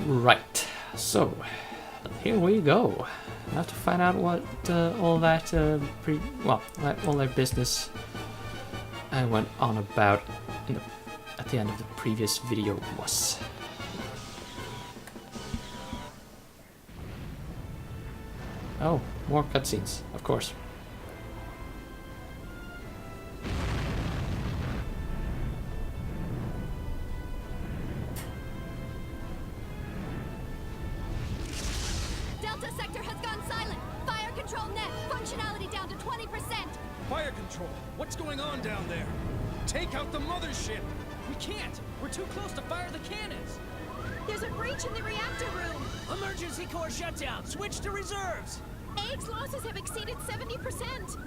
Right, so here we go. Now to find out what all that all that business I went on about at the end of the previous video was. Oh, more cutscenes, of course. Delta sector has gone silent. Fire control net. Functionality down to 20%. Fire control! What's going on down there? Take out the mothership! We can't! We're too close to fire the cannons! There's a breach in the reactor room. Emergency core shutdown! Switch to reserves! AX losses have exceeded 70%.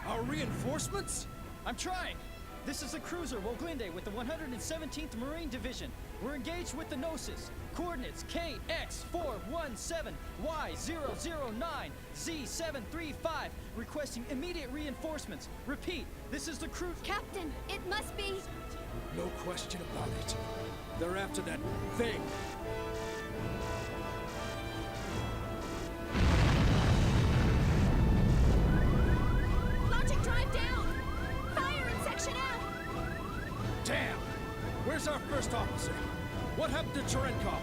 Our reinforcements? I'm trying! This is the cruiser Woglinde with the 117th Marine Division. We're engaged with the Gnosis. Coordinates KX417Y009Z735. Requesting immediate reinforcements. Repeat, this is the crew. Captain, it must be... No question about it. They're after that thing. Logic drive down. Fire in section F. Damn! Where's our first officer? What happened to Cherenkov?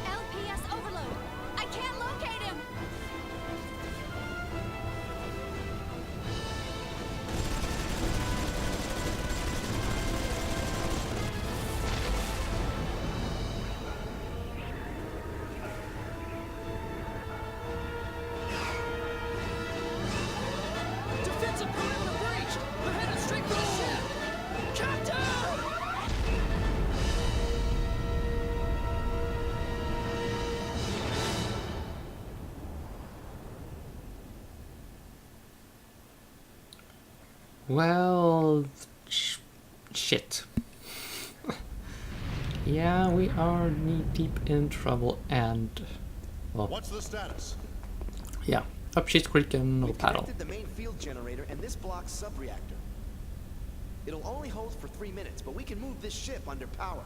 LPS overload. I can't locate him. Defensive perimeter breached! They're headed straight for the ship! Captain! Well, shit. Yeah, we are knee deep in trouble, and well, What's the status? yeah, up shit creek and no We've paddle. connected the main field generator and this block's sub-reactor. It'll only hold for 3 minutes, but we can move this ship under power.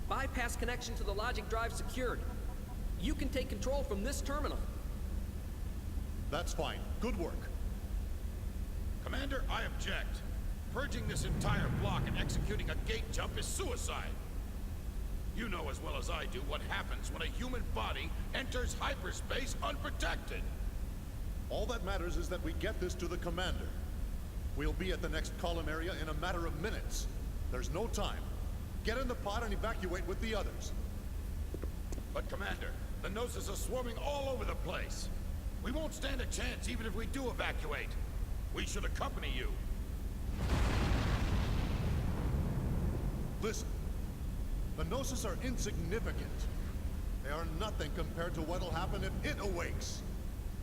Bypass connection to the logic drive secured. You can take control from this terminal. That's fine. Good work. Commander, I object. Purging this entire block and executing a gate jump is suicide. You know as well as I do what happens when a human body enters hyperspace unprotected. All that matters is that we get this to the commander. We'll be at the next column area in a matter of minutes. There's no time. Get in the pod and evacuate with the others. But Commander, the Gnosis are swarming all over the place. We won't stand a chance even if we do evacuate. We should accompany you. Listen. The Gnosis are insignificant. They are nothing compared to what'll happen if it awakes.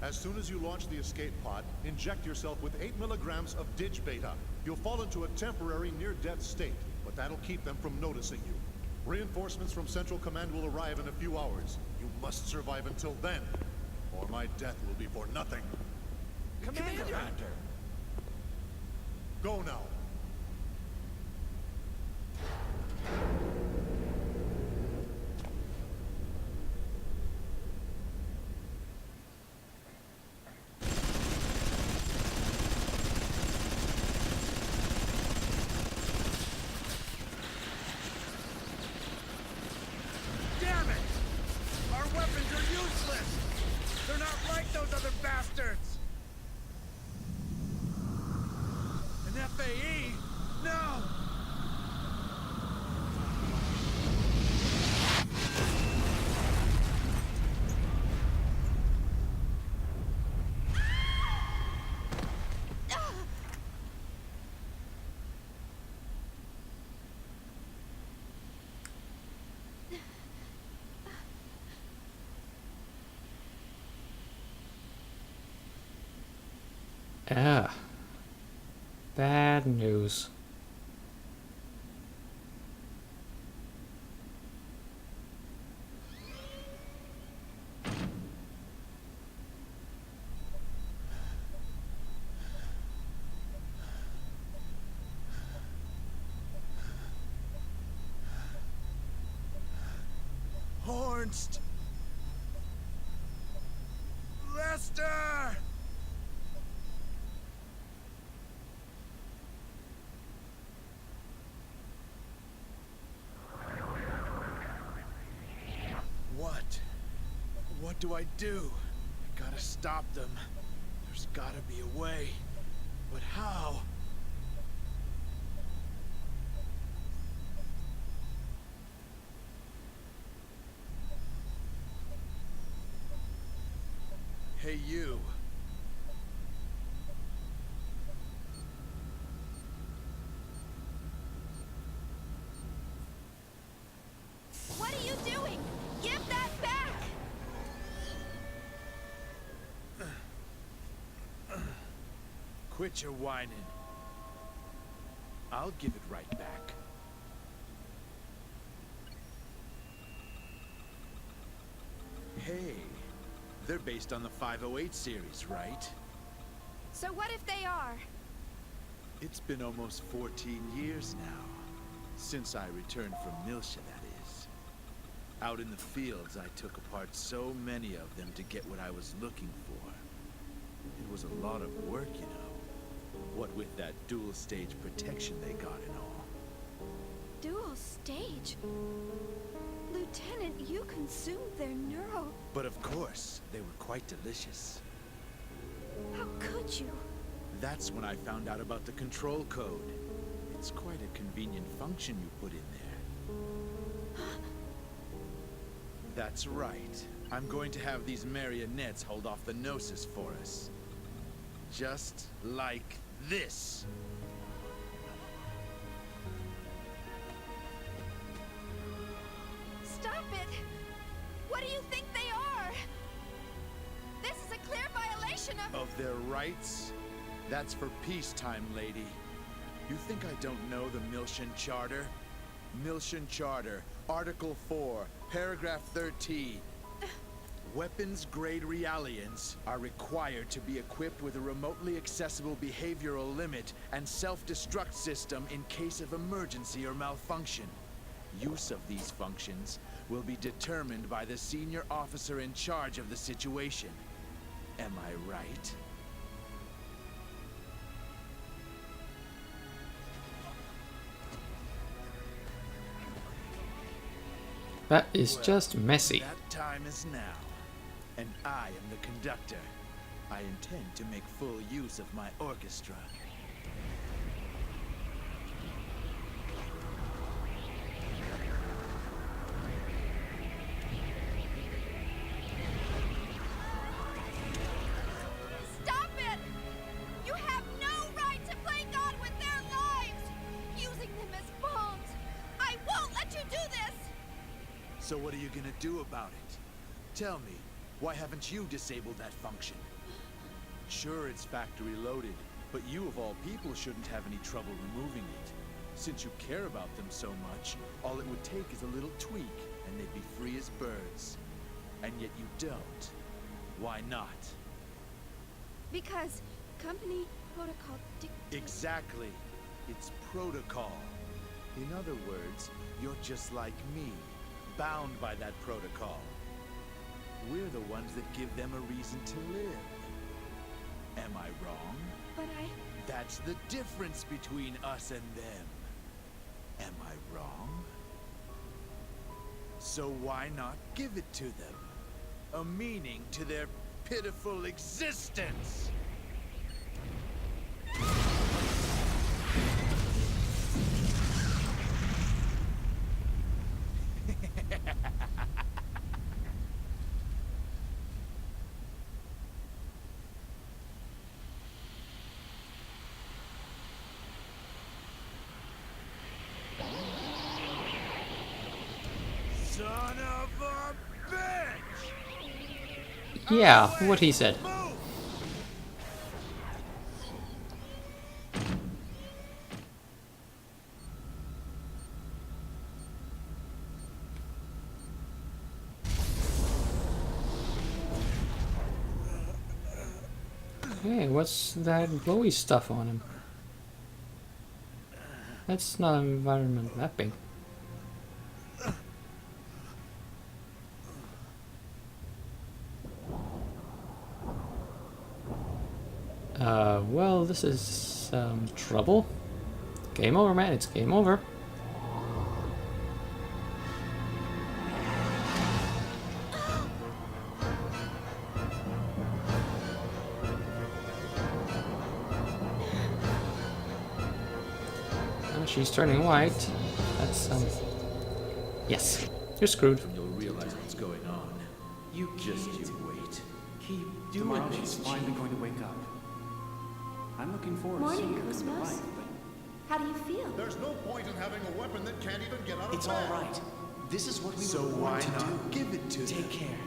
As soon as you launch the escape pod, inject yourself with 8 milligrams of dig beta. You'll fall into a temporary near-death state, but that'll keep them from noticing you. Reinforcements from Central Command will arrive in a few hours. You must survive until then, or my death will be for nothing. Commander! Go now. Damn it! Our weapons are useless! They're not like those other bastards! An FAE Ah. Bad news. Hornst! Lester! What do I do? I gotta stop them. There's gotta be a way. But how? Hey, you. What are you doing? Give that back! Quit your whining. I'll give it right back. Hey, they're based on the 508 series, right? So what if they are? It's been almost 14 years now, since I returned from Milsha, that is. Out in the fields, I took apart so many of them to get what I was looking for. It was a lot of work, you know. What with that dual-stage protection they got and all. Dual stage? Lieutenant, you consumed their neuro... But of course, they were quite delicious. How could you? That's when I found out about the control code. It's quite a convenient function you put in there. That's right. I'm going to have these marionettes hold off the Gnosis for us. Just like this. Stop it! What do you think they are? This is a clear violation of... Of their rights? That's for peacetime, lady. You think I don't know the Milshan Charter? Milshan Charter, Article 4, Paragraph 13. Weapons-grade Realians are required to be equipped with a remotely accessible behavioral limit and self-destruct system in case of emergency or malfunction. Use of these functions will be determined by the senior officer in charge of the situation. Am I right? That is just messy. That time is now, and I am the conductor. I intend to make full use of my orchestra. Stop it! You have no right to play God with their lives! Using them as pawns! I won't let you do this! So what are you gonna do about it? Tell me, why haven't you disabled that function? Sure, it's factory loaded, but you of all people shouldn't have any trouble removing it. Since you care about them so much, all it would take is a little tweak, and they'd be free as birds. And yet you don't. Why not? Because company protocol Exactly. It's protocol. In other words, you're just like me, bound by that protocol. We're the ones that give them a reason to live. Am I wrong? But That's the difference between us and them. Am I wrong? So why not give it to them? A meaning to their pitiful existence! Son of a bitch! Yeah, what he said. Move! Hey, what's that glowy stuff on him? That's not environment mapping. Well, this is trouble. Game over, man. It's game over. She's turning white. That's yes, you're screwed. You'll realize what's going on. You wait. Keep doing Tomorrow this. she's finally going to wake up. I'm looking forward to seeing Morning, her come to Cosmos. life, How do you feel? There's no point in having a weapon that can't even get out of but it's bed. all right. This is what we So were why born to not do. give it to Take them? care.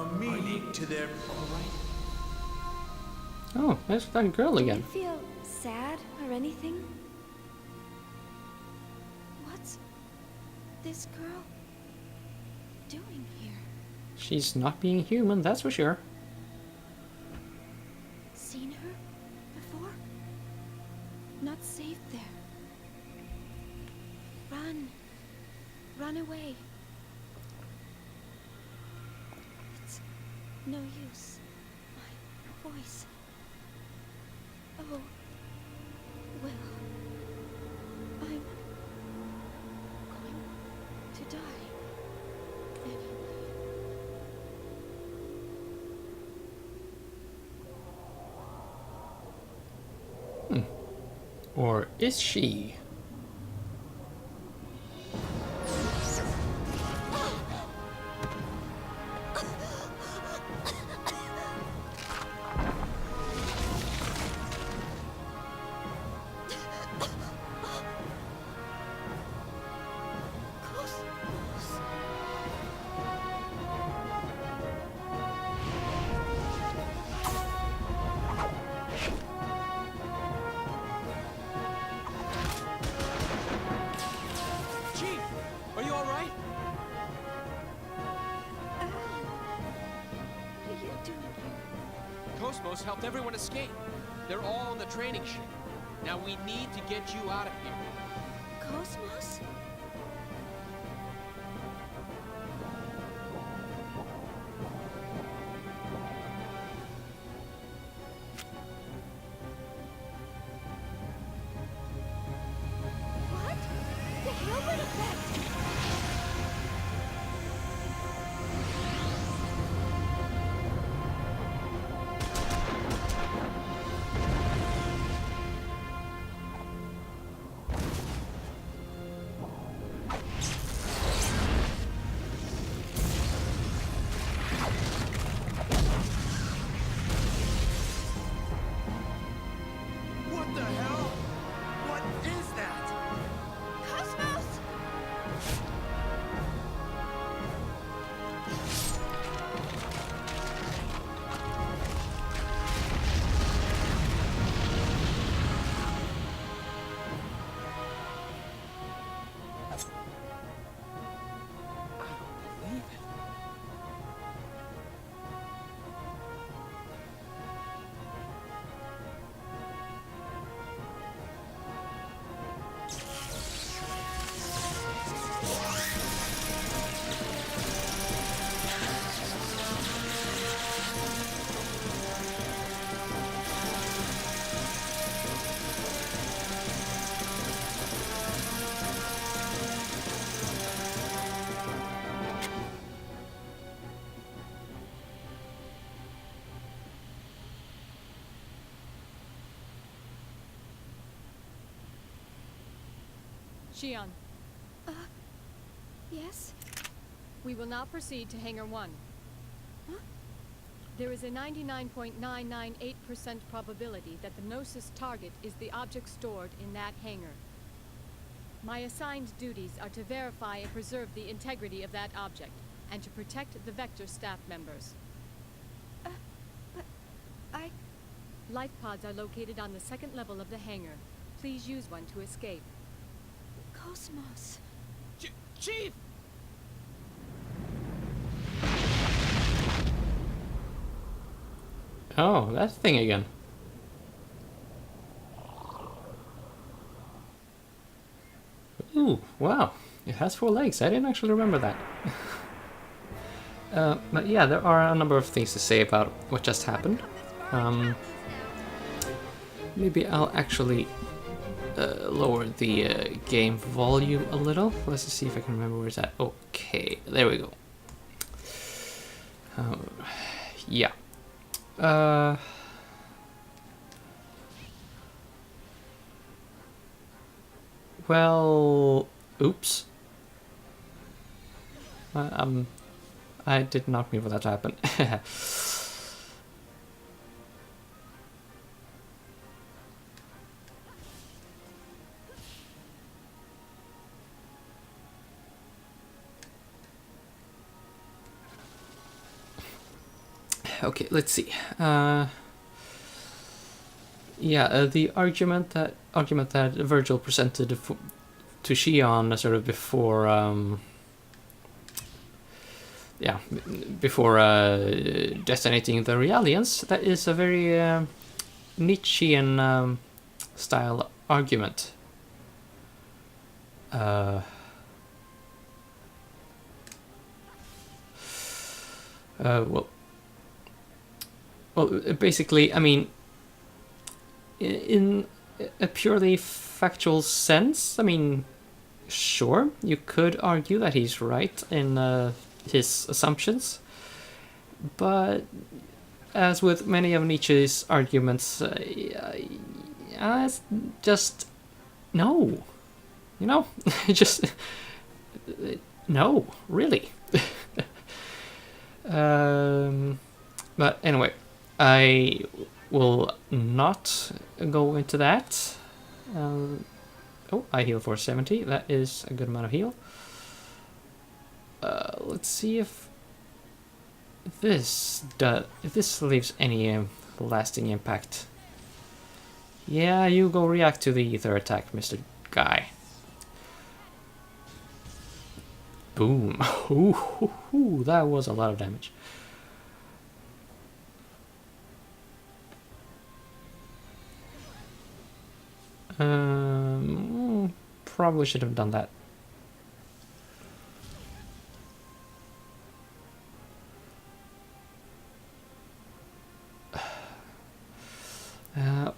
A meeting to their All right. Oh, there's that girl Do you again. feel sad or anything? What's this girl doing here? She's not being human, that's for sure. Seen her before? Not safe there. Run. Run away. It's no use. My voice. Oh. Well. I'm going to die. Anyway. Or is she? Chief, are you all right? What are you doing here? Cosmos helped everyone escape. They're all on the training ship. Now we need to get you out of here. Cosmos? What? The Hilbert effect! What the hell? What is that? Cosmos! Believe it. Shion, Yes? we will now proceed to Hangar 1. Huh? There is a 99.998% probability that the Gnosis target is the object stored in that hangar. My assigned duties are to verify and preserve the integrity of that object, and to protect the Vector staff members. But I... Life pods are located on the second level of the hangar. Please use one to escape. Cosmos. Chief! Oh, that thing again. Ooh, wow. It has 4 legs. I didn't actually remember that. But yeah, there are a number of things to say about what just happened. Maybe I'll actually lower the game volume a little. Let's just see if I can remember where it's at. Okay, there we go. Yeah. Well, oops. I did not mean for that to happen. Okay, let's see. The argument that Virgil presented to Shion sort of before, before detonating the Realians, that is a very Nietzschean style argument. Well, basically, I mean, in a purely factual sense, I mean, sure, you could argue that he's right in his assumptions, but as with many of Nietzsche's arguments, it's just no, you know, just no, really. But anyway, I will not go into that. Oh, I heal for 70. That is a good amount of heal. Let's see if this leaves any lasting impact. Yeah, you go react to the ether attack, Mr. Guy. Boom. Ooh, that was a lot of damage. Probably should have done that.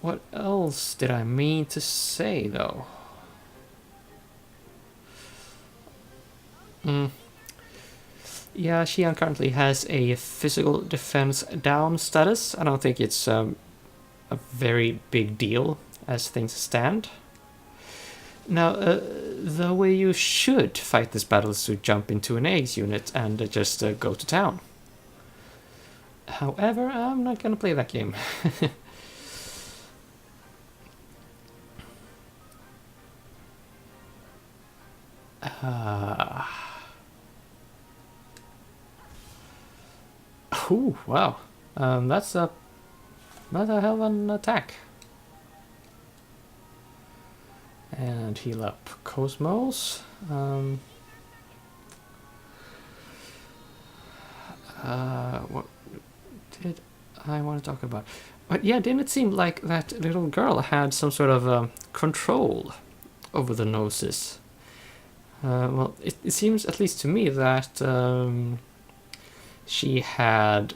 What else did I mean to say, though? Yeah, Shion currently has a physical defense down status. I don't think it's a very big deal as things stand. Now, the way you should fight this battle is to jump into an eggs unit and just go to town. However, I'm not gonna play that game. Ooh, wow. That's a hell of an attack. And heal up Cosmos. What did I want to talk about? But yeah, didn't it seem like that little girl had some sort of control over the Gnosis? Well, it seems, at least to me, that she had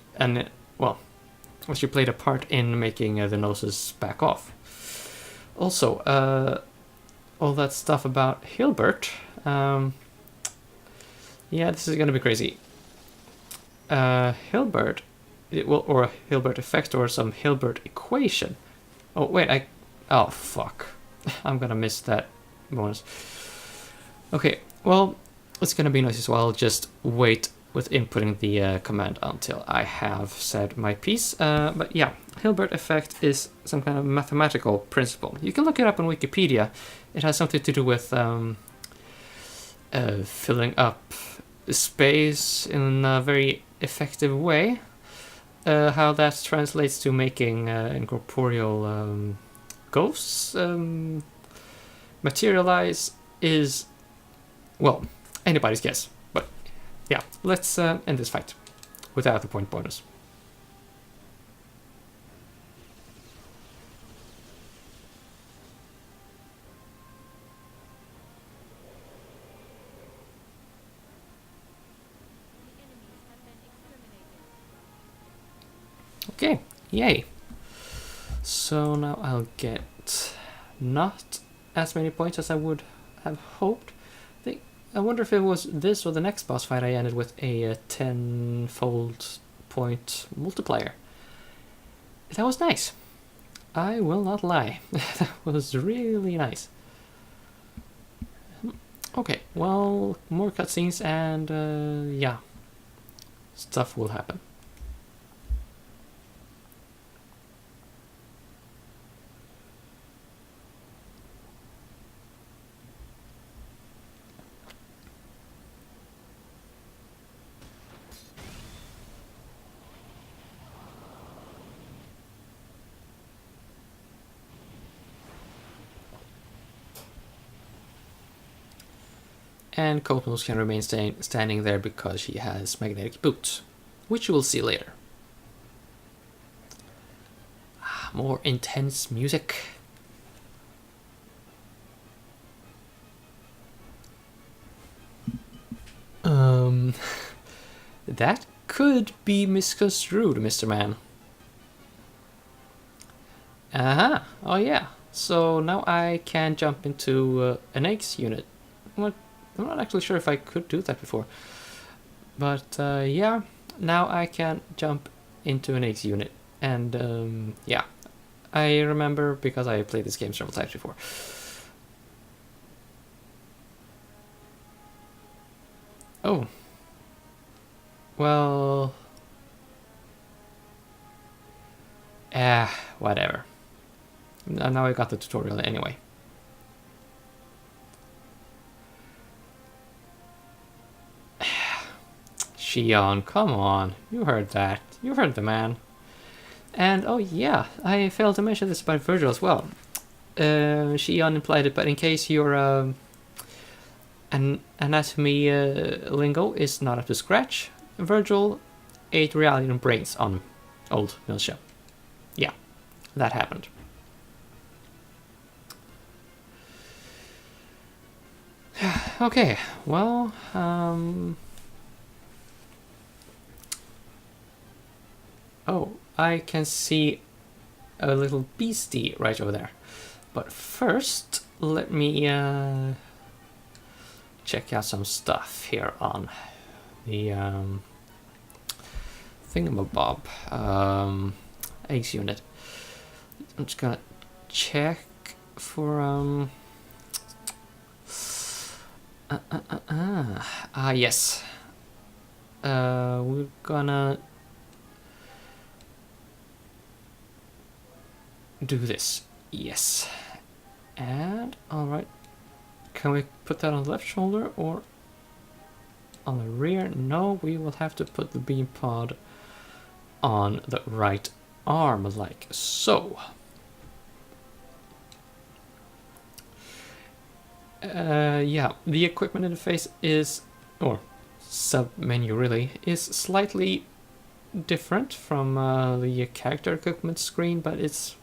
she played a part in making the Gnosis back off. Also, all that stuff about Hilbert. Yeah, this is gonna be crazy. Hilbert, or a Hilbert effect, or some Hilbert equation. Oh wait, oh fuck, I'm gonna miss that bonus. Okay, well, it's gonna be nice as well. Just wait with inputting the command until I have said my piece. But yeah, Hilbert effect is some kind of mathematical principle. You can look it up on Wikipedia. It has something to do with filling up space in a very effective way. How that translates to making incorporeal ghosts materialize is, well, anybody's guess. But yeah, let's end this fight without the point bonus. Okay, yay. So now I'll get not as many points as I would have hoped. I wonder if it was this or the next boss fight I ended with a 10-fold point multiplier. That was nice. I will not lie. That was really nice. Okay, well, more cutscenes and yeah, stuff will happen. And Cosmos can remain standing there because she has magnetic boots, which you will see later. More intense music. That could be misconstrued, Mr. Man. Aha, oh yeah. So now I can jump into an X unit. What? I'm not actually sure if I could do that before. But yeah, now I can jump into an X unit. And yeah, I remember because I played this game several times before. Oh. Well. Whatever. Now I got the tutorial anyway. Shion, come on. You heard that. You heard the man. And oh yeah, I failed to mention this about Virgil as well. Shion implied it, but in case your anatomy lingo is not up to scratch, Virgil ate reality and brains on old Milsha. Yeah, that happened. Okay, well, oh, I can see a little beastie right over there. But first, let me check out some stuff here on the thingamabob eggs unit. I'm just gonna check for yes. We're gonna do this. Yes. And alright. Can we put that on the left shoulder or on the rear? No, we will have to put the beam pod on the right arm like so. Yeah, the equipment interface is, or sub-menu really, is slightly different from the character equipment screen, but it's,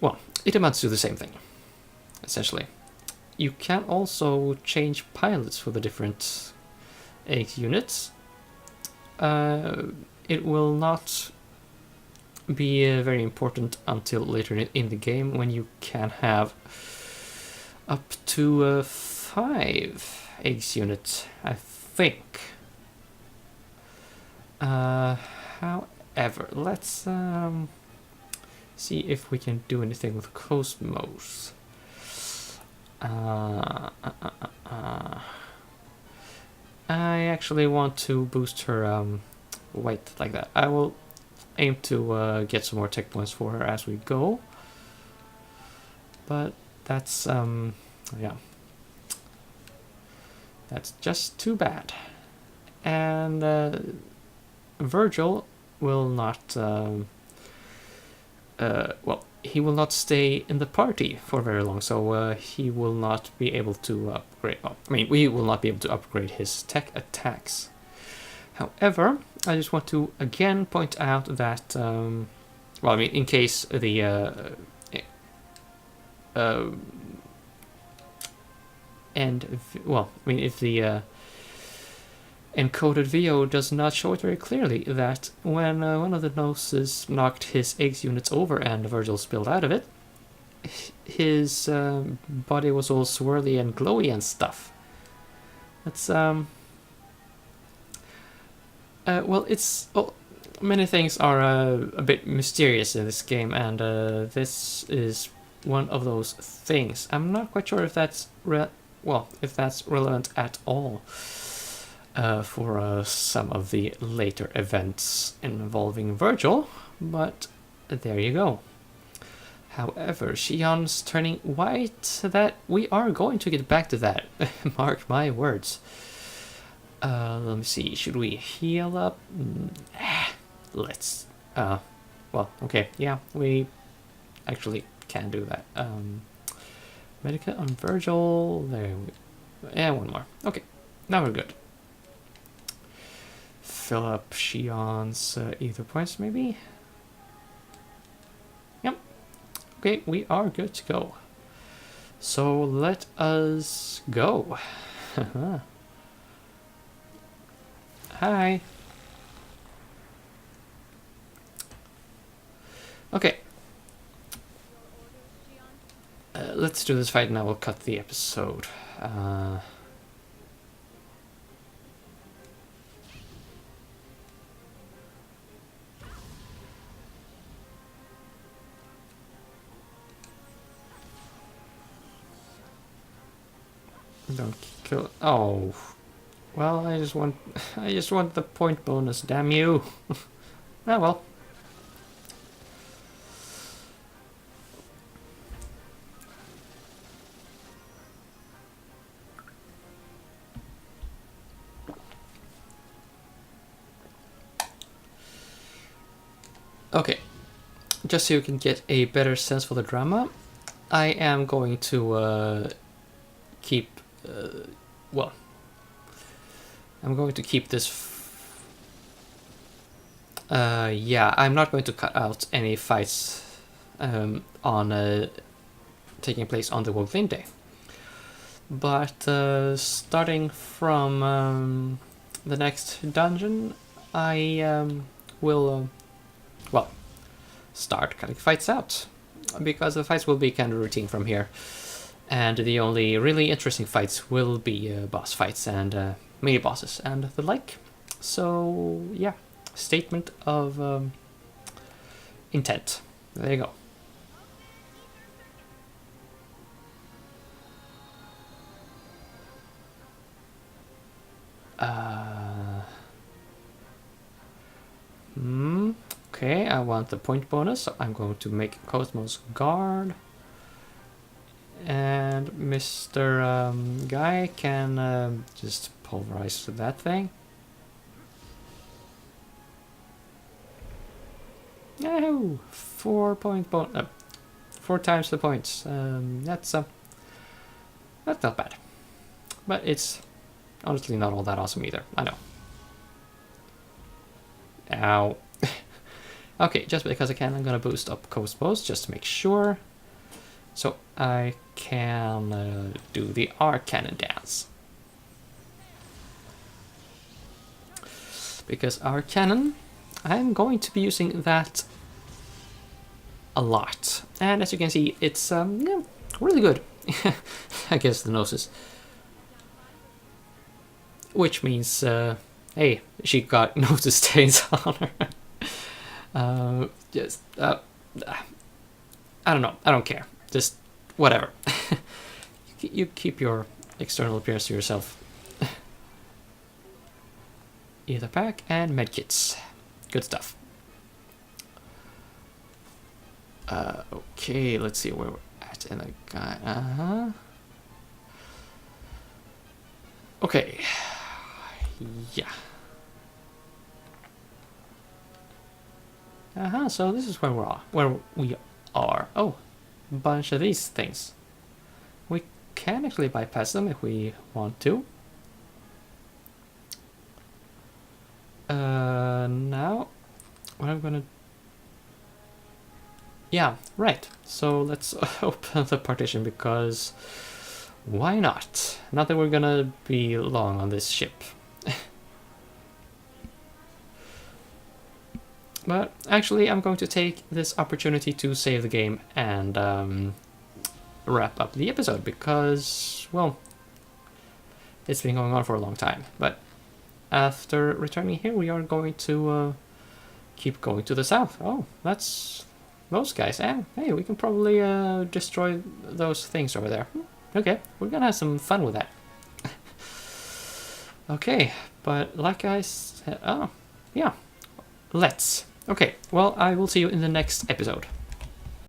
well, it amounts to the same thing, essentially. You can also change pilots for the different 8 units. It will not be very important until later in the game, when you can have up to 5 eggs units, I think. However, let's see if we can do anything with Cosmos. I actually want to boost her weight like that. I will aim to get some more tech points for her as we go. But that's yeah, that's just too bad. And Virgil will not well, he will not stay in the party for very long, so he will not be able to upgrade, well, I mean, we will not be able to upgrade his tech attacks. However, I just want to again point out that well, I mean, in case the and well, I mean, if the encoded VO does not show it very clearly that when one of the Gnosis knocked his eggs units over and Virgil spilled out of it, his body was all swirly and glowy and stuff. That's well, it's many things are a bit mysterious in this game, and this is one of those things. I'm not quite sure if that's if that's relevant at all for some of the later events involving Virgil, but there you go. However, Shion's turning white. That we are going to get back to that. Mark my words. Let me see. Should we heal up? Let's. Well, okay. Yeah, we actually can do that. Medica on Virgil. There. Yeah, one more. Okay, now we're good. Fill up Shion's ether points, maybe. Yep. Okay, we are good to go. So let us go. Hi. Okay. Let's do this fight and I will cut the episode. Don't kill. Oh. Well, I just want the point bonus, damn you. Ah well. Okay. Just so you can get a better sense for the drama, I am going to keep well, I'm going to keep this yeah, I'm not going to cut out any fights on taking place on the Woglinde. But starting from the next dungeon, I will well, start cutting fights out, because the fights will be kind of routine from here, and the only really interesting fights will be boss fights and mini bosses and the like. So yeah, statement of intent. There you go. Okay, I want the point bonus, so I'm going to make Cosmos guard. And Mr. Guy can just pulverize that thing. Yahoo! 4 point bonus. 4 times the points. That's not bad, but it's honestly not all that awesome either. I know. Ow. Okay, just because I can, I'm gonna boost up Cosmos just to make sure, so I can do the R-Cannon dance. Because R-Cannon, I'm going to be using that a lot, and as you can see, it's yeah, really good against the Gnosis. Which means, hey, she got Gnosis stains on her. Just, I don't know, I don't care. Just, whatever. You keep your external appearance to yourself. Ether pack and medkits. Good stuff. Okay, let's see where we're at in the guy. Okay. Yeah. So this is where we are. Oh, a bunch of these things. We can actually bypass them if we want to. Now, what I'm gonna... Yeah, right. So let's open the partition, because why not? Not that we're gonna be long on this ship. But actually, I'm going to take this opportunity to save the game and wrap up the episode because, well, it's been going on for a long time. But after returning here, we are going to keep going to the south. Oh, that's those guys. And hey, we can probably destroy those things over there. Okay, we're gonna have some fun with that. Okay, but like I said, oh, yeah, let's. Okay, well, I will see you in the next episode.